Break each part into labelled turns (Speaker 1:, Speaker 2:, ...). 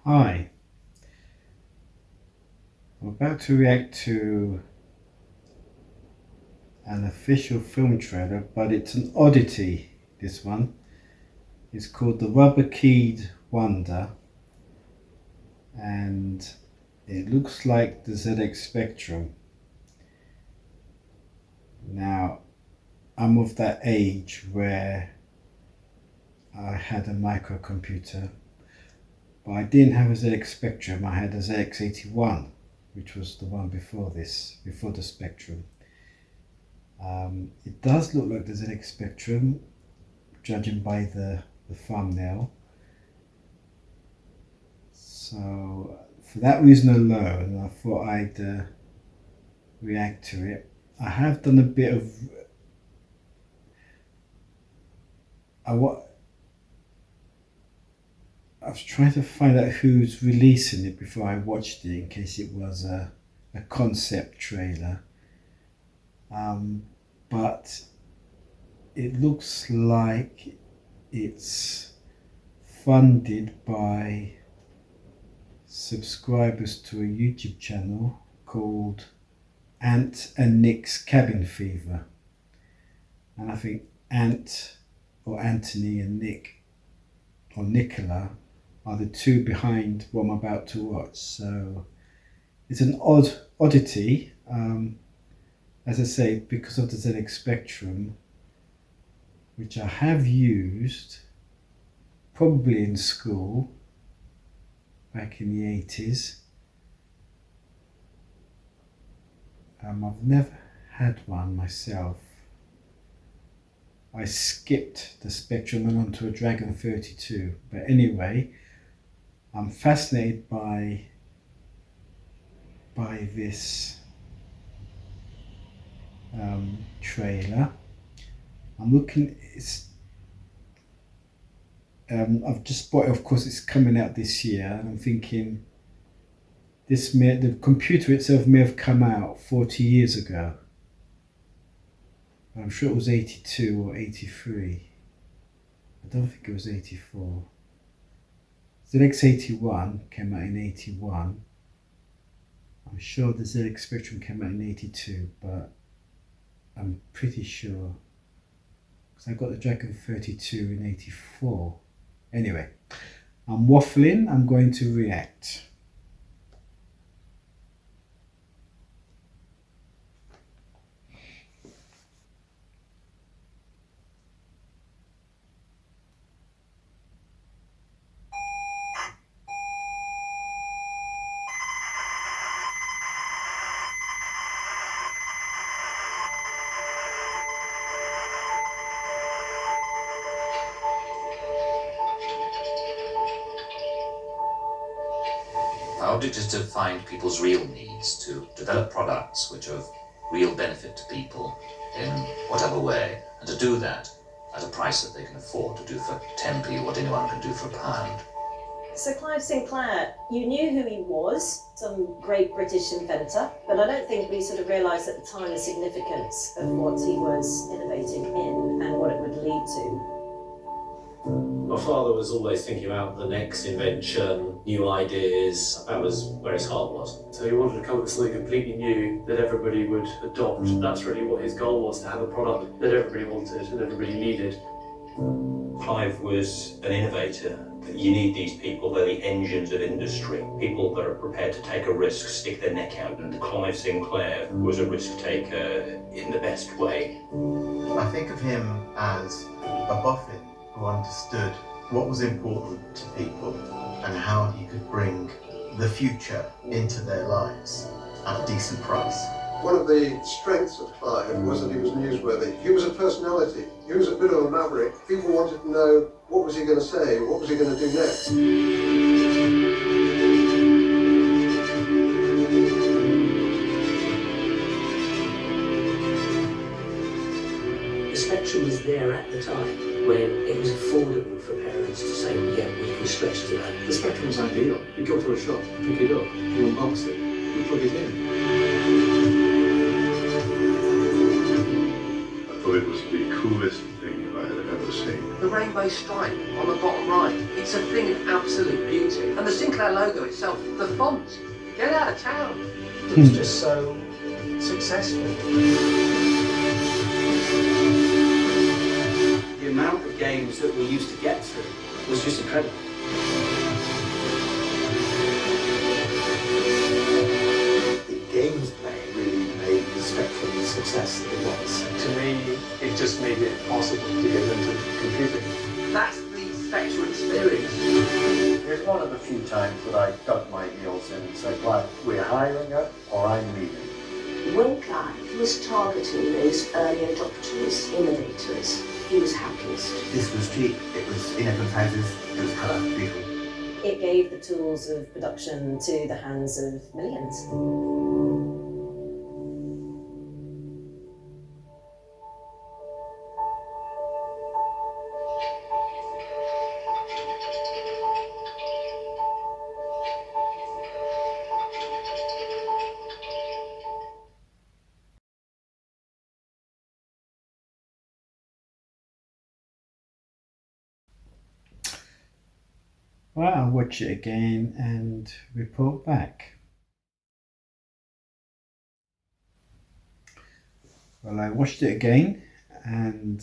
Speaker 1: Hi, I'm about to react to an official film trailer, but it's an oddity, this one. It's called The Rubber Keyed Wonder, and it looks like the ZX Spectrum. Now, I'm of that age where I had a microcomputer, but I didn't have a ZX Spectrum, I had a ZX81, which was the one before this, before the Spectrum. It does look like the ZX Spectrum, judging by the thumbnail. So for that reason alone, I thought I'd react to it. I have done a bit of... I was trying to find out who's releasing it before I watched it, in case it was a concept trailer. But it looks like it's funded by subscribers to a YouTube channel called Ant and Nick's Cabin Fever. And I think Ant, or Anthony, and Nick, or Nicola, are the two behind what I'm about to watch. So it's an oddity. As I say, because of the ZX Spectrum, which I have used probably in school back in the 80s. I've never had one myself. I skipped the Spectrum and onto a Dragon 32. But anyway, I'm fascinated by this trailer. I'm looking, I've just bought it, of course it's coming out this year, and I'm thinking the computer itself may have come out 40 years ago. I'm sure it was 82 or 83. I don't think it was 84. ZX81 came out in 81. I'm sure the ZX Spectrum came out in 82, but I'm pretty sure, because I got the Dragon 32 in 84. Anyway, I'm waffling, I'm going to react.
Speaker 2: Our object is to find people's real needs, to develop products which are of real benefit to people in whatever way, and to do that at a price that they can afford, to do for 10p what anyone can do for £1.
Speaker 3: Sir Clive Sinclair, you knew who he was, some great British inventor, but I don't think we sort of realised at the time the significance of what he was innovating in and what it would lead to.
Speaker 4: My father was always thinking about the next invention, new ideas. That was where his heart was.
Speaker 5: So he wanted to come up with something completely new that everybody would adopt. That's really what his goal was, to have a product that everybody wanted and everybody needed.
Speaker 6: Clive was an innovator. You need these people, they're the engines of industry. People that are prepared to take a risk, stick their neck out, and Clive Sinclair was a risk taker in the best way.
Speaker 7: I think of him as a boffin who understood what was important to people and how he could bring the future into their lives at a decent price.
Speaker 8: One of the strengths of Clive was that he was newsworthy. He was a personality. He was a bit of a maverick. People wanted to know, what was he going to say? What was he going to do next?
Speaker 9: The Spectrum was there at the time when it was affordable for parents to say, yeah, we can stretch to that.
Speaker 5: The Spectrum was ideal. You go to a shop, pick it up, you unbox it, you plug it in.
Speaker 10: I thought it was the coolest thing I had ever seen.
Speaker 8: There
Speaker 10: rainbow stripe on the bottom right. It's a thing of absolute beauty. And the Sinclair logo itself, the font, get out of town.
Speaker 11: It was just so successful. The amount of games that we used to get through was just incredible.
Speaker 12: The games playing really made the Spectrum the success that it was.
Speaker 5: To me, it just made it possible to get into computing.
Speaker 10: That's the Spectrum experience.
Speaker 12: It's one of the few times that I dug my heels in and said, right, we're hiring her or I'm leaving.
Speaker 13: When Clive was targeting those early adopters, innovators, he was happiest.
Speaker 14: This was cheap, it was in open houses, it was colour, beautiful.
Speaker 3: It gave the tools of production to the hands of millions.
Speaker 1: Well, I'll watch it again and report back. Well, I watched it again and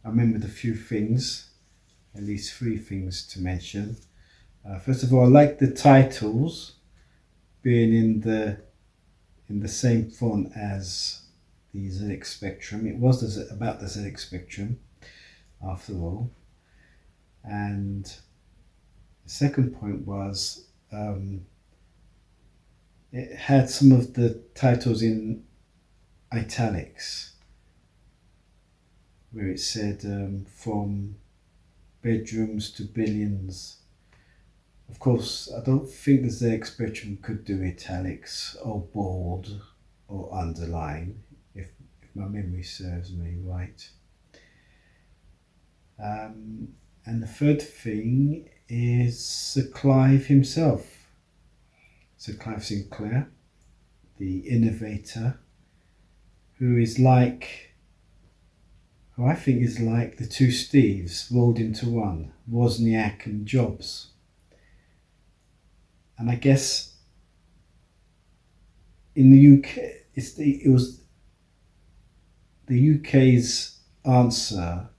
Speaker 1: I remembered a few things, at least 3 things to mention. First of all, I like the titles being in the same font as the ZX Spectrum. It was about the ZX Spectrum, after all. And the second point was it had some of the titles in italics, where it said from bedrooms to billions. Of course, I don't think the ZX Spectrum could do italics or bold or underline, if my memory serves me right. And the third thing is Sir Clive himself, Sir Clive Sinclair, the innovator, who I think is like the 2 Steves rolled into one, Wozniak and Jobs. And I guess in the UK, it was the UK's answer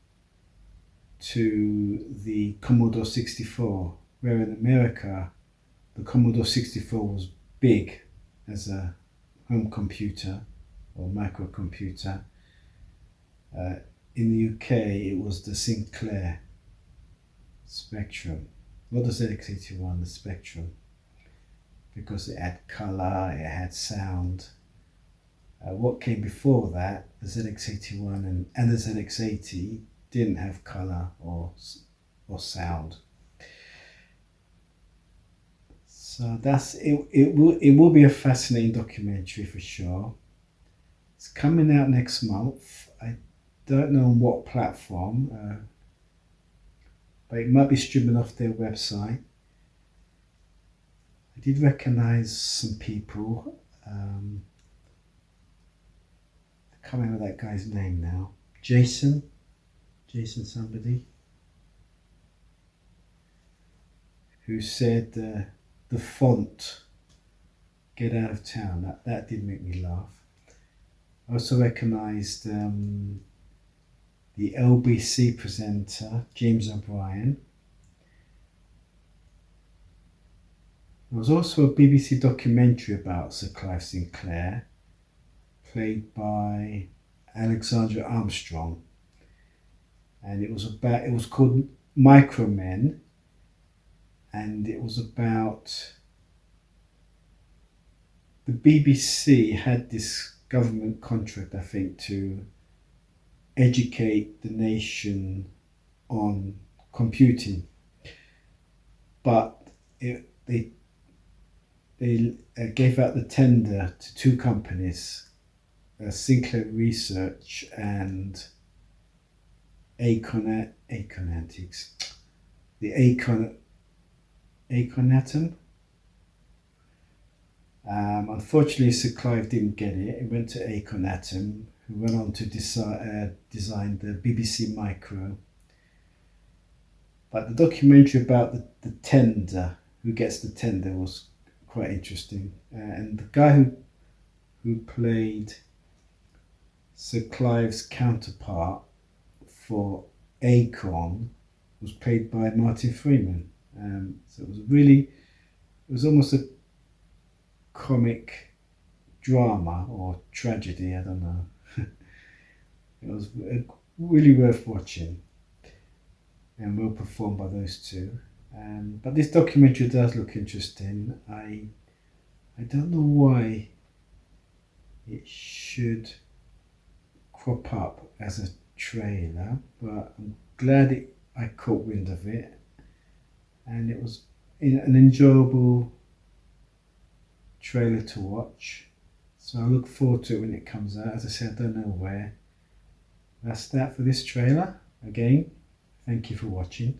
Speaker 1: to the Commodore 64, where in America the Commodore 64 was big as a home computer or microcomputer. In the UK it was the Sinclair Spectrum, not the ZX81, the Spectrum, because it had colour, it had sound. What came before that, the ZX81 and the ZX80, didn't have colour or sound. So that's it. It will be a fascinating documentary for sure. It's coming out next month. I don't know on what platform, but it might be streaming off their website. I did recognise some people. I can't remember that guy's name now. Jason somebody, who said the font, get out of town. That did make me laugh. I also recognised the LBC presenter, James O'Brien. There was also a BBC documentary about Sir Clive Sinclair, played by Alexander Armstrong. And it was called Micromen, and it was about the BBC had this government contract, I think, to educate the nation on computing, but they gave out the tender to 2 companies, Sinclair Research and Acorn Antiques, the Acorn Atom. Unfortunately, Sir Clive didn't get it. It went to Acorn Atom, who went on to design the BBC Micro, But the documentary about the tender, who gets the tender, was quite interesting. And the guy who played Sir Clive's counterpart for Acorn was played by Martin Freeman. So it was almost a comic drama or tragedy, I don't know. It was really worth watching and well performed by those two. But this documentary does look interesting. I don't know why it should crop up as a trailer, but I'm glad I caught wind of it, and it was an enjoyable trailer to watch. So I look forward to it when it comes out. As I said, I don't know where. That's that for this trailer. Again, thank you for watching.